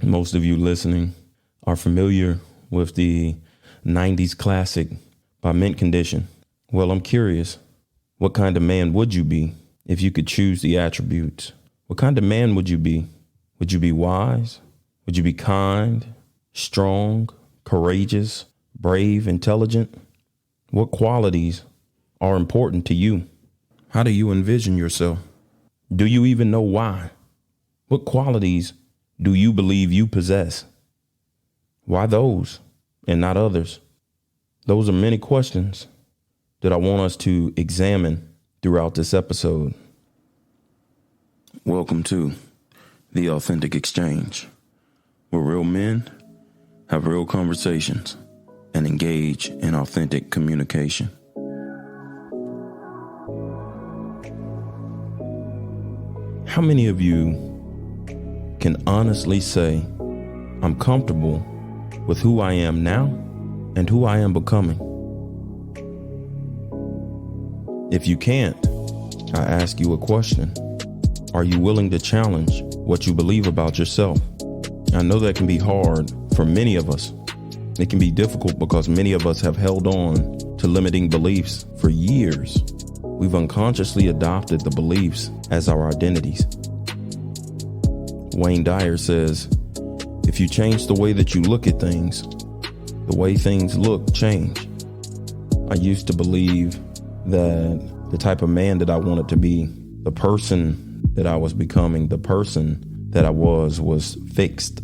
Most of you listening are familiar with the 90s classic by Mint Condition. Well, I'm curious, what kind of man would you be if you could choose the attributes? What kind of man would you be? Would you be wise? Would you be kind, strong, courageous, brave, intelligent? What qualities are important to you? How do you envision yourself? Do you even know why? What qualities do you believe you possess? Why those and not others? Those are many questions that I want us to examine throughout this episode. Welcome to The Authentic Exchange, where real men have real conversations and engage in authentic communication. How many of you can honestly say, I'm comfortable with who I am now and who I am becoming? If you can't, I ask you a question. Are you willing to challenge what you believe about yourself? I know that can be hard for many of us. It can be difficult because many of us have held on to limiting beliefs for years. We've unconsciously adopted the beliefs as our identities. Wayne Dyer says, if you change the way that you look at things, the way things look change. I used to believe that the type of man that I wanted to be, the person that I was becoming, the person that I was fixed.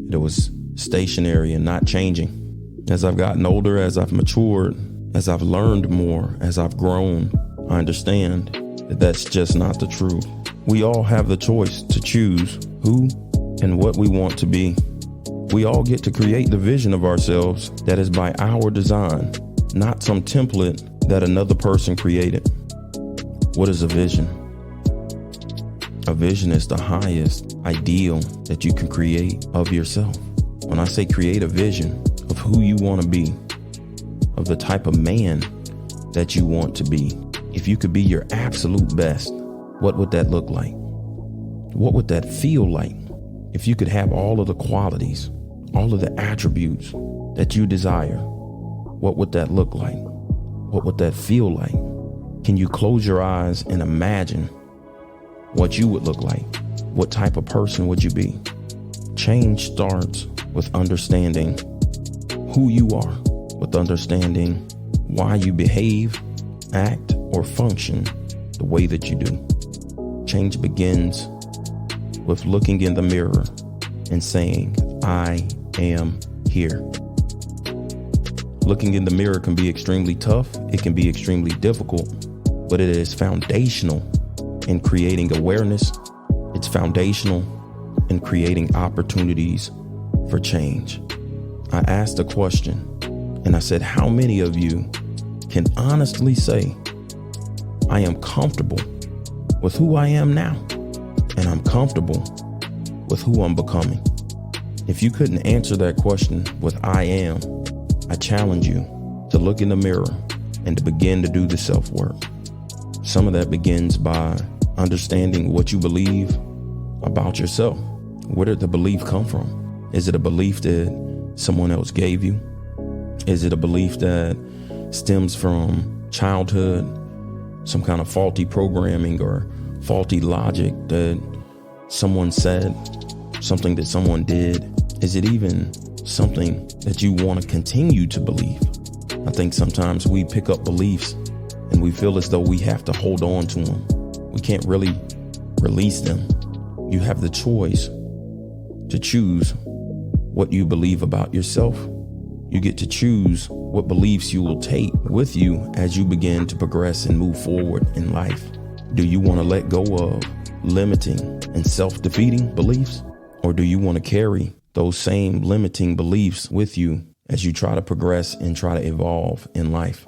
It was stationary and not changing. As I've gotten older, as I've matured, as I've learned more, as I've grown, I understand that that's just not the truth. We all have the choice to choose who and what we want to be. We all get to create the vision of ourselves that is by our design, not some template that another person created. What is a vision? A vision is the highest ideal that you can create of yourself. When I say create a vision of who you want to be, of the type of man that you want to be, if you could be your absolute best, what would that look like? What would that feel like? If you could have all of the qualities, all of the attributes that you desire, what would that look like? What would that feel like? Can you close your eyes and imagine what you would look like? What type of person would you be? Change starts with understanding who you are, with understanding why you behave, act, or function the way that you do. Change begins with looking in the mirror and saying, I am here. Looking in the mirror can be extremely tough. It can be extremely difficult, but it is foundational in creating awareness. It's foundational in creating opportunities for change. I asked a question and I said, how many of you can honestly say, I am comfortable with who I am now, and I'm comfortable with who I'm becoming? If you couldn't answer that question with I am, I challenge you to look in the mirror and to begin to do the self-work. Some of that begins by understanding what you believe about yourself. Where did the belief come from? Is it a belief that someone else gave you? Is it a belief that stems from childhood, some kind of faulty programming or faulty logic that someone said, something that someone did? Is it even something that you want to continue to believe? I think sometimes we pick up beliefs and we feel as though we have to hold on to them. We can't really release them. You have the choice to choose what you believe about yourself. You get to choose what beliefs you will take with you as you begin to progress and move forward in life. Do you want to let go of limiting and self-defeating beliefs? Or do you want to carry those same limiting beliefs with you as you try to progress and try to evolve in life?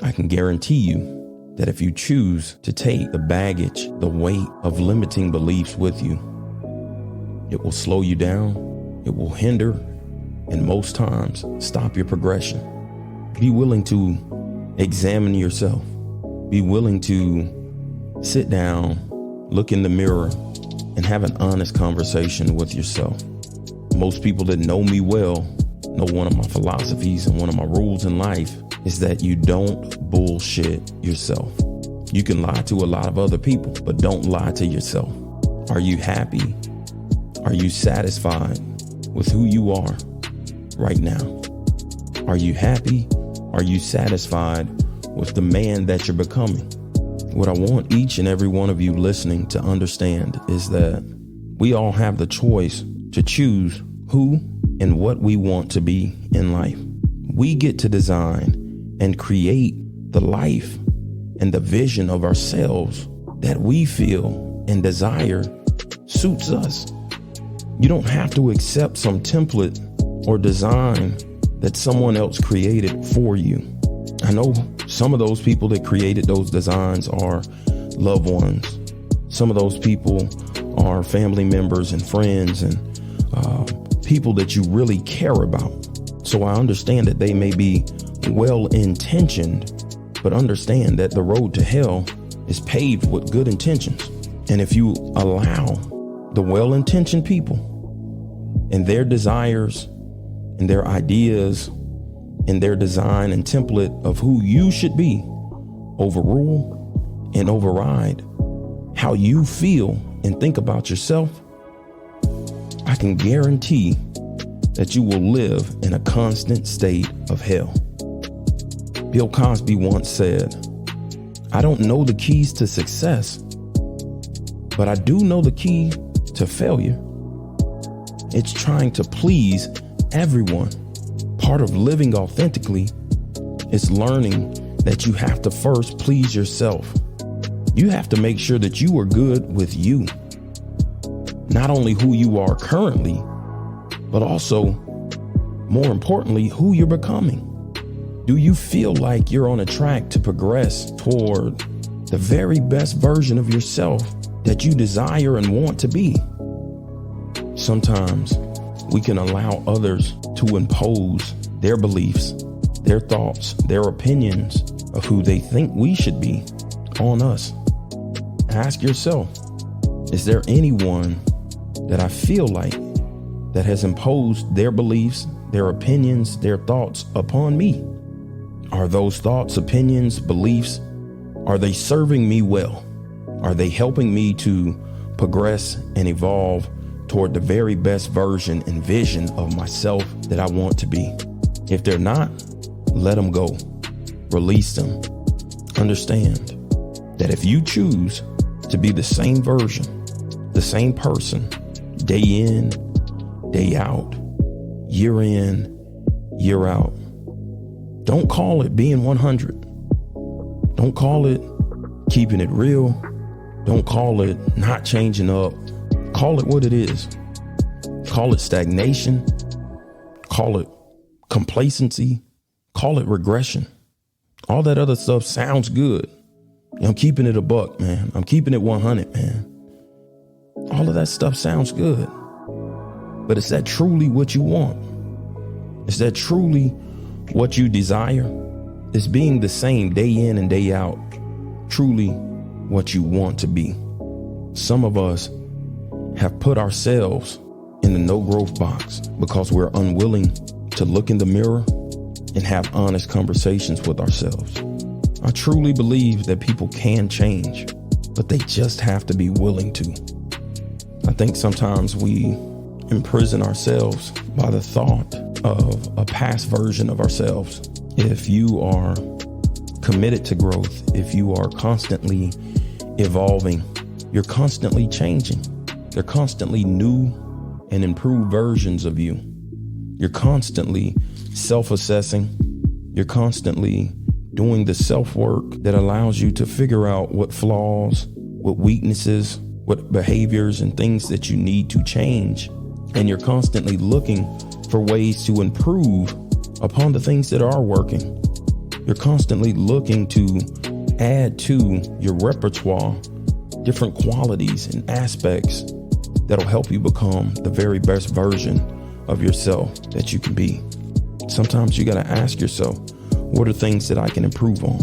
I can guarantee you that if you choose to take the baggage, the weight of limiting beliefs with you, it will slow you down, it will hinder, and most times stop your progression. Be willing to examine yourself. Be willing to sit down, look in the mirror, and have an honest conversation with yourself. Most people that know me well know one of my philosophies and one of my rules in life is that you don't bullshit yourself. You can lie to a lot of other people, but don't lie to yourself. Are you happy? Are you satisfied with who you are right now? Are you happy? Are you satisfied with the man that you're becoming? What I want each and every one of you listening to understand is that we all have the choice to choose who and what we want to be in life. We get to design and create the life and the vision of ourselves that we feel and desire suits us. You don't have to accept some template or design that someone else created for you. I know some of those people that created those designs are loved ones. Some of those people are family members and friends and people that you really care about. So I understand that they may be well-intentioned, but understand that the road to hell is paved with good intentions. And if you allow the well-intentioned people and their desires and their ideas and their design and template of who you should be overrule and override how you feel and think about yourself, I can guarantee that you will live in a constant state of hell. Bill Cosby once said, "I don't know the keys to success, but I do know the key to failure. It's trying to please everyone. Part of living authentically is learning that you have to first please yourself. You have to make sure that you are good with you. Not only who you are currently, but also, more importantly, who you're becoming. Do you feel like you're on a track to progress toward the very best version of yourself that you desire and want to be?" Sometimes we can allow others to impose their beliefs, their thoughts, their opinions of who they think we should be on us. Ask yourself, is there anyone that I feel like that has imposed their beliefs, their opinions, their thoughts upon me? Are those thoughts, opinions, beliefs, are they serving me well? Are they helping me to progress and evolve toward the very best version and vision of myself that I want to be? If they're not, let them go. Release them. Understand that if you choose to be the same version, the same person, day in, day out, year in, year out, don't call it being 100. Don't call it keeping it real. Don't call it not changing up. Call it what it is. Call it stagnation. Call it complacency. Call it regression. All that other stuff sounds good. I'm keeping it a buck, man. I'm keeping it 100, man. All of that stuff sounds good. But is that truly what you want? Is that truly what you desire? Is being the same day in and day out truly what you want to be? Some of us have put ourselves in the no growth box because we're unwilling to look in the mirror and have honest conversations with ourselves. I truly believe that people can change, but they just have to be willing to. I think sometimes we imprison ourselves by the thought of a past version of ourselves. If you are committed to growth, if you are constantly evolving, you're constantly changing. They're constantly new and improved versions of you. You're constantly self-assessing. You're constantly doing the self-work that allows you to figure out what flaws, what weaknesses, what behaviors and things that you need to change. And you're constantly looking for ways to improve upon the things that are working. You're constantly looking to add to your repertoire different qualities and aspects that'll help you become the very best version of yourself that you can be. Sometimes you got to ask yourself, what are things that I can improve on?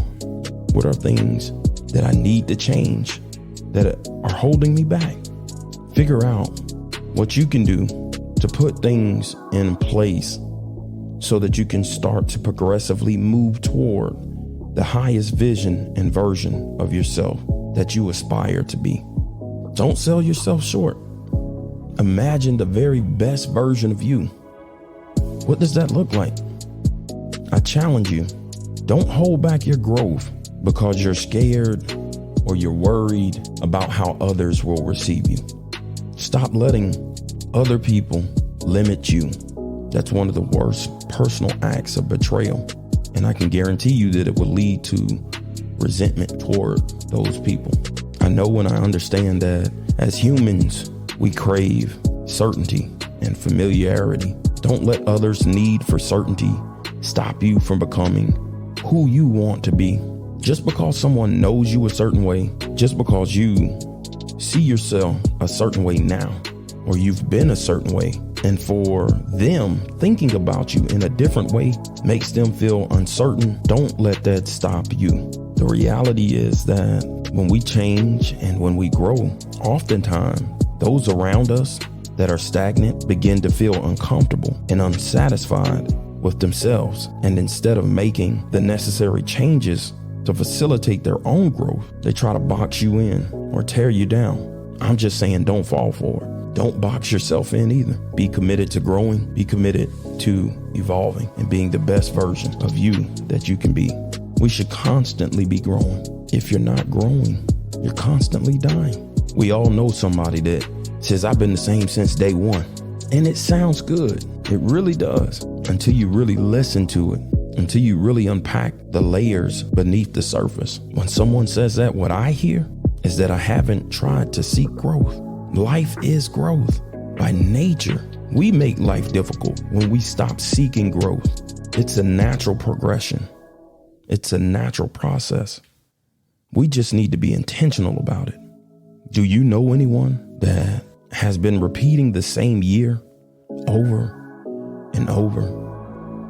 What are things that I need to change that are holding me back? Figure out what you can do to put things in place so that you can start to progressively move toward the highest vision and version of yourself that you aspire to be. Don't sell yourself short. Imagine the very best version of you. What does that look like? I challenge you, don't hold back your growth because you're scared or you're worried about how others will receive you. Stop letting other people limit you. That's one of the worst personal acts of betrayal. And I can guarantee you that it will lead to resentment toward those people. I know when I understand that as humans, we crave certainty and familiarity. Don't let others' need for certainty stop you from becoming who you want to be. Just because someone knows you a certain way, just because you see yourself a certain way now, or you've been a certain way, and for them thinking about you in a different way makes them feel uncertain, don't let that stop you. The reality is that when we change and when we grow, oftentimes those around us that are stagnant begin to feel uncomfortable and unsatisfied with themselves. And instead of making the necessary changes to facilitate their own growth, they try to box you in or tear you down. I'm just saying, don't fall for it. Don't box yourself in either. Be committed to growing, be committed to evolving and being the best version of you that you can be. We should constantly be growing. If you're not growing, you're constantly dying. We all know somebody that says, I've been the same since day one. And it sounds good. It really does, until you really listen to it, until you really unpack the layers beneath the surface. When someone says that, what I hear is that I haven't tried to seek growth. Life is growth. By nature, we make life difficult when we stop seeking growth. It's a natural progression. It's a natural process. We just need to be intentional about it. Do you know anyone that has been repeating the same year over and over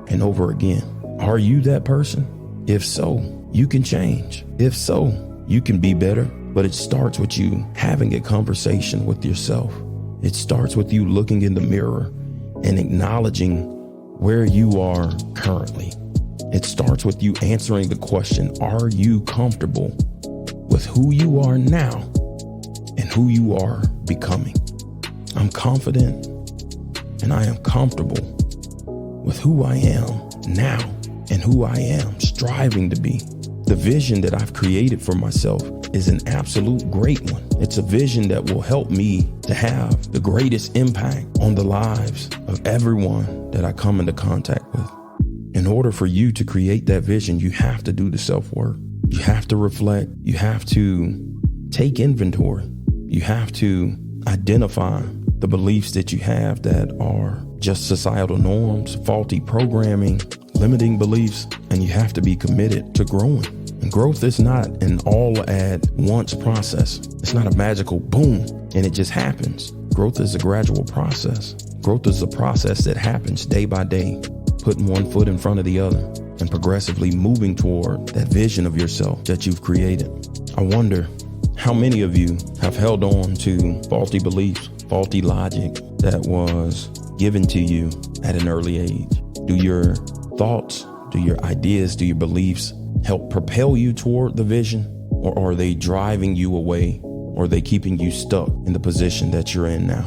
and over again? Are you that person? If so, you can change. If so, you can be better. But it starts with you having a conversation with yourself. It starts with you looking in the mirror and acknowledging where you are currently. It starts with you answering the question, are you comfortable with who you are now and who you are becoming? I'm confident and I am comfortable with who I am now and who I am striving to be. The vision that I've created for myself is an absolute great one. It's a vision that will help me to have the greatest impact on the lives of everyone that I come into contact with. In order for you to create that vision, you have to do the self-work. You have to reflect. You have to take inventory. You have to identify the beliefs that you have that are just societal norms, faulty programming, limiting beliefs, and you have to be committed to growing. And growth is not an all-at-once process. It's not a magical boom and it just happens. Growth is a gradual process. Growth is a process that happens day by day, putting one foot in front of the other and progressively moving toward that vision of yourself that you've created. I wonder how many of you have held on to faulty beliefs, faulty logic that was given to you at an early age. Do your thoughts, do your ideas, do your beliefs help propel you toward the vision, or are they driving you away, or are they keeping you stuck in the position that you're in now?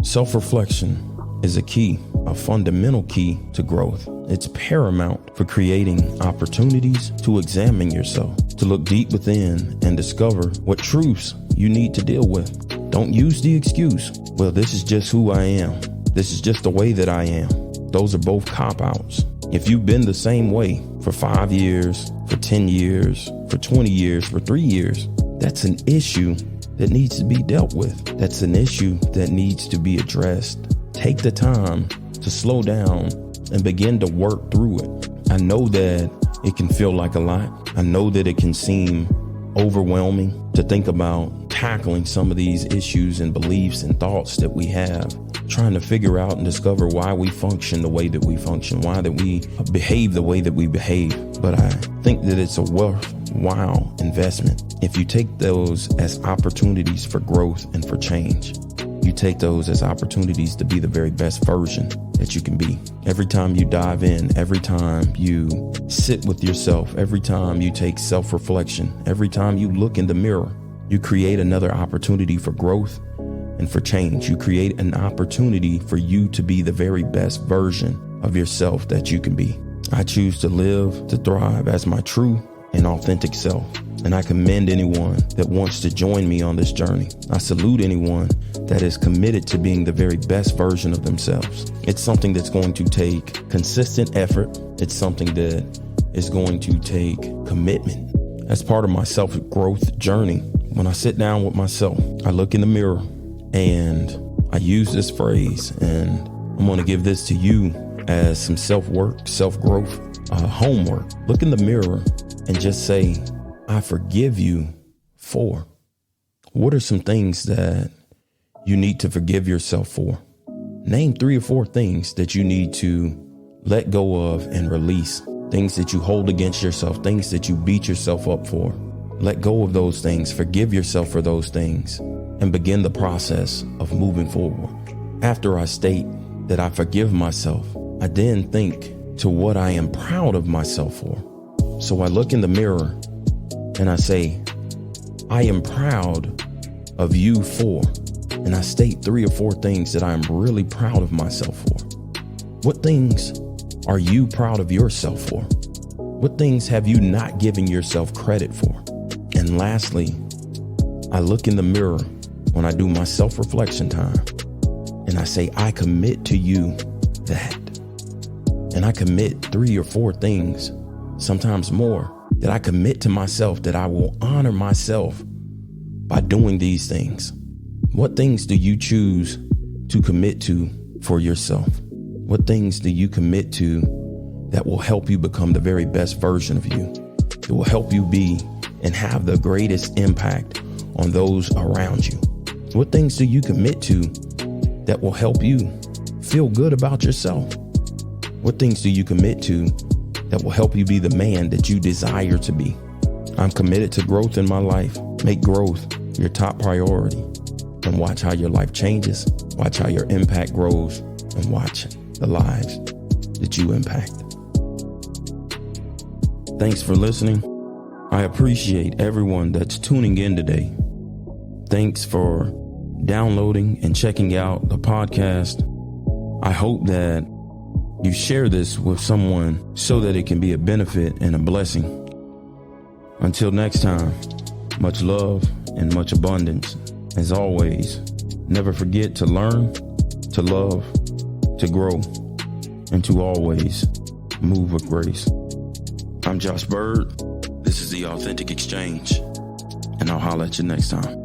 Self-reflection is a key, a fundamental key to growth. It's paramount for creating opportunities to examine yourself, to look deep within and discover what truths you need to deal with. Don't use the excuse, well, this is just who I am. This is just the way that I am. Those are both cop-outs. If you've been the same way for 5 years, for 10 years, for 20 years, for 3 years, that's an issue that needs to be dealt with. That's an issue that needs to be addressed. Take the time to slow down and begin to work through it. I know that it can feel like a lot. I know that it can seem overwhelming to think about tackling some of these issues and beliefs and thoughts that we have, trying to figure out and discover why we function the way that we function, why that we behave the way that we behave. But I think that it's a worthwhile investment if you take those as opportunities for growth and for change. you take those as opportunities to be the very best version that you can be. Every time you dive in, every time you sit with yourself, every time you take self-reflection, every time you look in the mirror, you create another opportunity for growth and for change. You create an opportunity for you to be the very best version of yourself that you can be. I choose to live, to thrive as my true and authentic self. And I commend anyone that wants to join me on this journey. I salute anyone that is committed to being the very best version of themselves. It's something that's going to take consistent effort. It's something that is going to take commitment. As part of my self-growth journey, when I sit down with myself, I look in the mirror and I use this phrase, and I'm going to give this to you as some self-work, self-growth, homework. Look in the mirror and just say, I forgive you for. What are some things that you need to forgive yourself for? Name 3 or 4 things that you need to let go of and release. Things that you hold against yourself, things that you beat yourself up for. Let go of those things, forgive yourself for those things, and begin the process of moving forward. After I state that I forgive myself, I then think to what I am proud of myself for. So I look in the mirror and I say, I am proud of you for, and I state 3 or 4 things that I am really proud of myself for. What things are you proud of yourself for? What things have you not given yourself credit for? And lastly, I look in the mirror when I do my self-reflection time and I say, I commit to you that. And I commit 3 or 4 things, sometimes more, that I commit to myself that I will honor myself by doing these things. What things do you choose to commit to for yourself? What things do you commit to that will help you become the very best version of you? It will help you be and have the greatest impact on those around you. What things do you commit to that will help you feel good about yourself? What things do you commit to that will help you be the man that you desire to be? I'm committed to growth in my life. Make growth your top priority and watch how your life changes. Watch how your impact grows and watch the lives that you impact. Thanks for listening. I appreciate everyone that's tuning in today. Thanks for downloading and checking out the podcast. I hope that you share this with someone so that it can be a benefit and a blessing. Until next time, much love and much abundance. As always, never forget to learn, to love, to grow, and to always move with grace. I'm Josh Bird. This is The Authentic Exchange, and I'll holler at you next time.